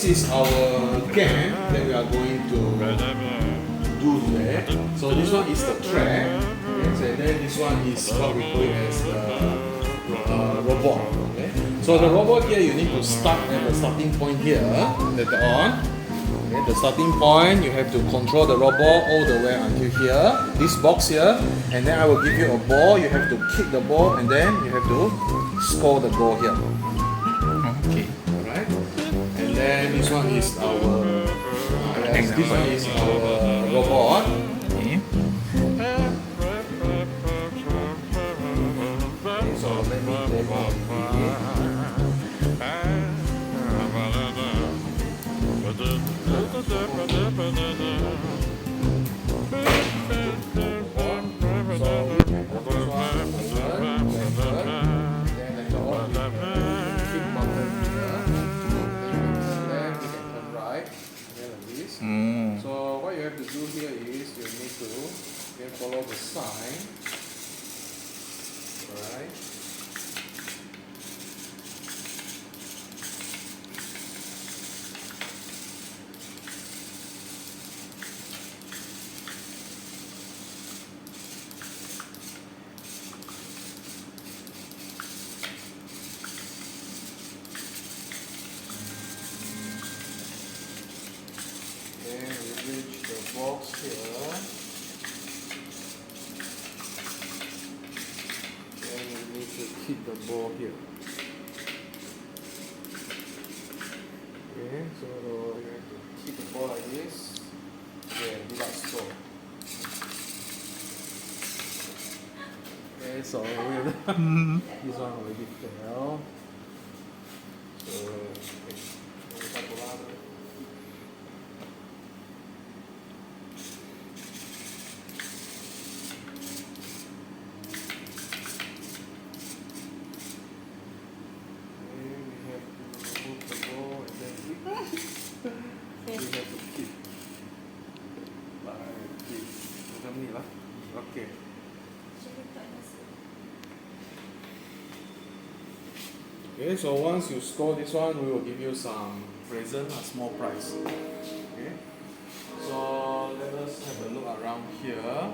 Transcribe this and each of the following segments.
this is our can that we are going to do today. So this one is the track, okay? So then this one is what we call it as the robot. Okay? So the robot here, you need to start at the starting point here later on. Okay? The starting point, you have to control the robot all the way until here, this box here, and then I will give you a ball. You have to kick the ball and then you have to score the ball here. Okay. Alright? And then this one is our robot. Okay. So let me demo it. So what you have to do here is you need to follow the sign. Alright. Reach the box here, and we need to keep the ball here. Okay, so you have to keep the ball like this. Okay, do that so. Okay, so this one already fell. So okay. Okay, so once you score this one, we will give you some present, a small prize. Okay, so let us have a look around here.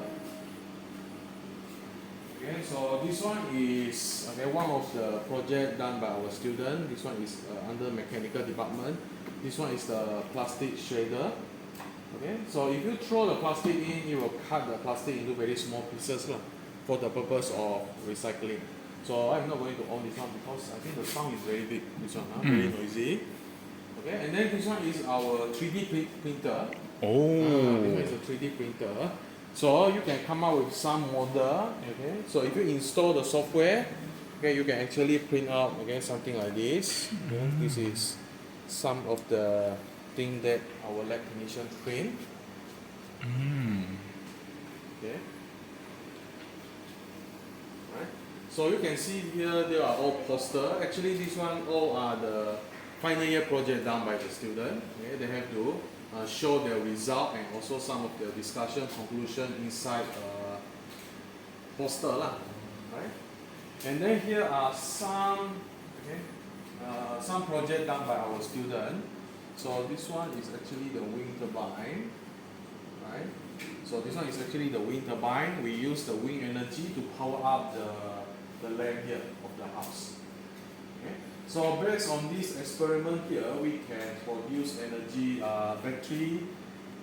Okay, so this one is one of the project done by our student. This one is under mechanical department. This one is the plastic shredder. Okay, so if you throw the plastic in, it will cut the plastic into very small pieces for the purpose of recycling. So I'm not going to own this one because I think the sound is very big. This one, very noisy. Okay, and then this one is our 3D printer. Oh. This one is a 3D printer. So you can come up with some model. Okay, so if you install the software, okay, you can actually print out something like this. Okay, this is some of the thing that our lab technician print. Okay. Right. So you can see here they are all poster. Actually, this one all are the final year project done by the student. Okay, they have to show their result and also some of the discussion conclusion inside poster lah. Right. And then here are some project done by our student. So this one is actually the wind turbine, right? So this one is actually the wind turbine. We use the wind energy to power up the land here of the house. Okay? So based on this experiment here, we can produce energy battery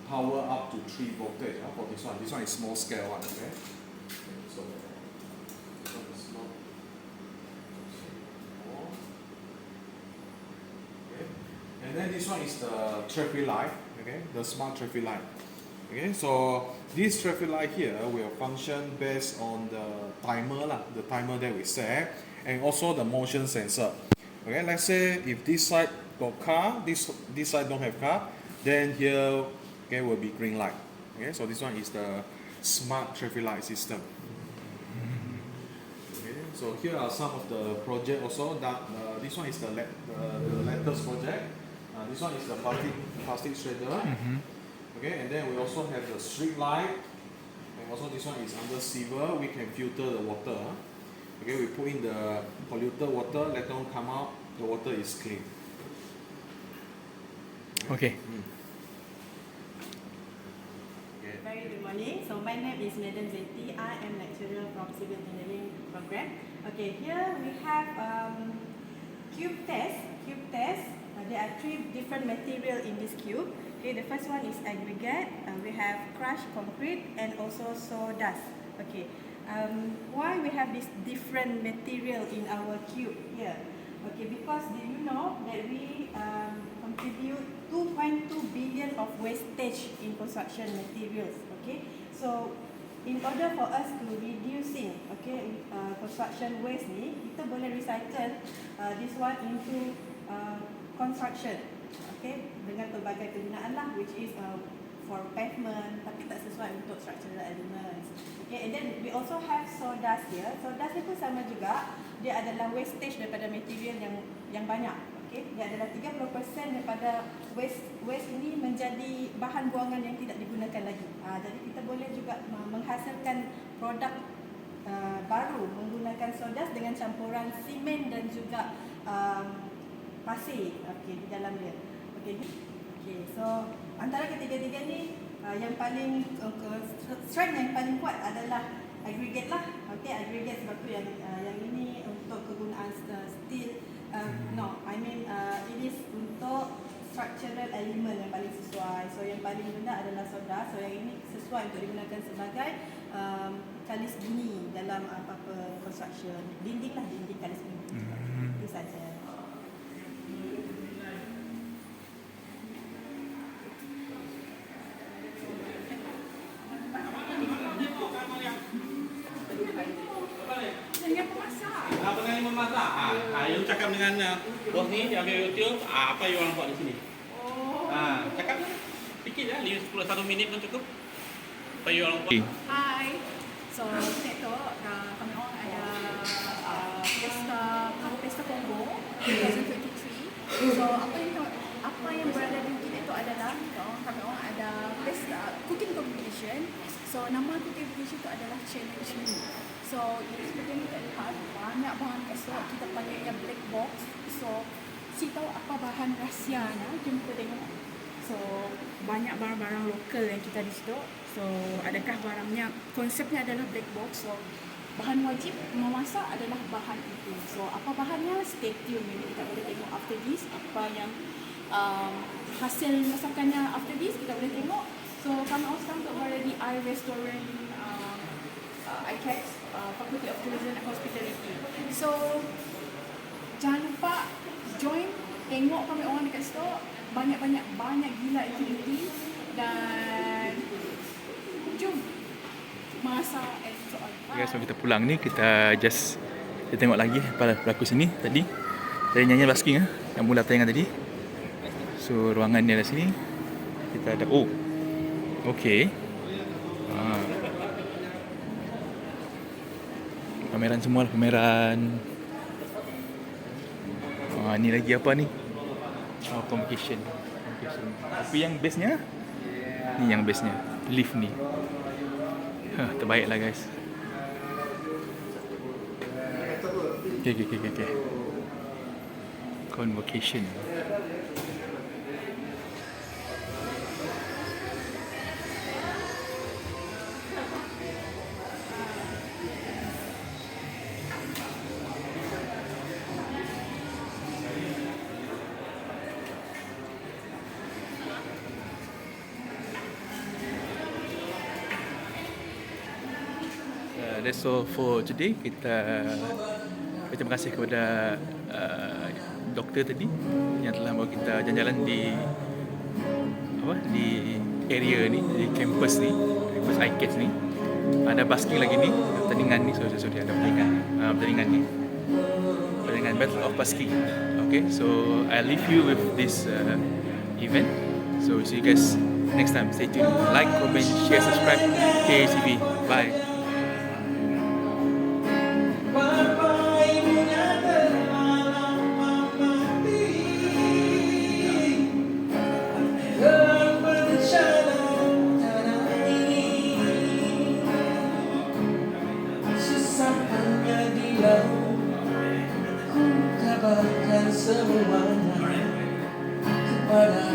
power up to 3 voltage for this one. This one is small scale one. Okay? So this one is small. And then this one is the traffic light, okay, the smart traffic light. Okay, so this traffic light here will function based on the timer that we set, and also the motion sensor. Okay, let's say if this side got car, this side don't have car, then here will be green light. Okay, so this one is the smart traffic light system. Okay, so here are some of the project also. This one is the latest project. This one is the plastic shredder. Okay, and then we also have the street light, and also this one is under silver. We can filter the water. Okay, we put in the polluted water, let them come out. The water is clean. Okay. Very good morning. So my name is Madam Zeti. I am lecturer from Civil Engineering program. Okay, here we have cube test. There are 3 different material in this cube. Okay, the first one is aggregate. We have crushed concrete and also sawdust. Okay, why we have this different material in our cube here? Okay, because do you know that we contribute 2.2 billion of wastage in construction materials. Okay, so in order for us to reducing construction waste ni, kita boleh recycle this one into construction. Okay, dengan pelbagai kegunaan lah, which is for pavement, tapi tak sesuai untuk structural elements. Okay, and then we also have sawdust here. Sawdust ni pun sama juga, dia adalah wastage daripada material yang banyak. Okay, dia adalah 30% daripada waste ini menjadi bahan buangan yang tidak digunakan lagi. Jadi kita boleh juga menghasilkan produk baru menggunakan sawdust dengan campuran simen dan juga pasir di dalam dia. Okay, so antara ketiga-tiga ni yang paling strength yang paling kuat adalah aggregate lah. Okay, aggregate sebab tu yang ini untuk kegunaan steel. It is untuk structural element yang paling sesuai. So yang paling rendah adalah sawdust. So yang ini sesuai untuk digunakan sebagai kalis bunyi dalam apa-apa construction. Dinding kalis bunyi. Itu saja. Pengalaman memasak. You cakap dengan bos ni, dia ambil YouTube, apa you orang buat di sini? Cakap sikit lah, 1 minit pun cukup. Apa you orang buat? Hi. So, kita kami orang ada pesta Kongo 2023. So, apa yang berada di kita itu adalah kami orang ada pesta cooking competition. So, nama cooking competition itu adalah challenge me. So, seperti yang kita lihat, banyak bahan esok kita panggilnya black box. So, si tahu apa bahan rahsianya, jom kita tengok. So, banyak barang-barang lokal yang kita di situ. So, adakah barangnya, konsepnya adalah black box. So, bahan wajib memasak adalah bahan itu. So, apa bahannya? Stay tune. Jadi, kita boleh tengok after this, apa yang hasil masakannya after this, kita boleh tengok. So, kami sekarang untuk berada di iRestaurant ICAX, Faculty of Tourism and Hospitality. So, jangan lupa join, tengok kami orang dekat situ. Banyak gila aktiviti dan jom masak and so on. Guys, so kita pulang ni, kita tengok lagi pelakon sini tadi. Tadi nyanyi basking yang mula tayangan tadi. So ruangan ni ada sini. Kita ada okey. Pameran semua lah, pameran. Ni lagi apa ni? Convocation. Tapi yang bestnya, ni yang bestnya, lift ni. Terbaik lah guys. Okay. Convocation. That's all for today. Kita terima kasih kepada doktor tadi yang telah bawa kita jalan-jalan di area ni, di campus ni, campus ICAX ni. Ada basking lagi ni, pertandingan ni, sorry ada pertandingan Battle of Basking. Okay, so I leave you with this event. So see you guys next time. Stay tuned. Like, comment, share, subscribe. KKJTV. Bye. Semuanya kepada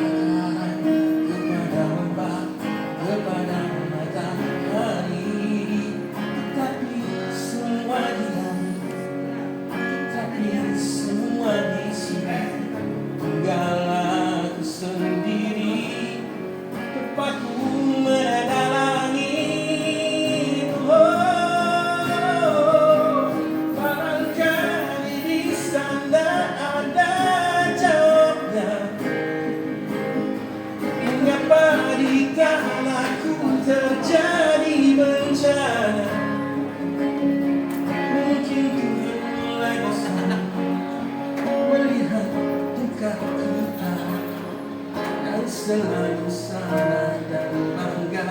Entahlah ku terjadi bencana, mungkin Tuhan mulai bosan melihat duka kita, dan selalu salah dan bangga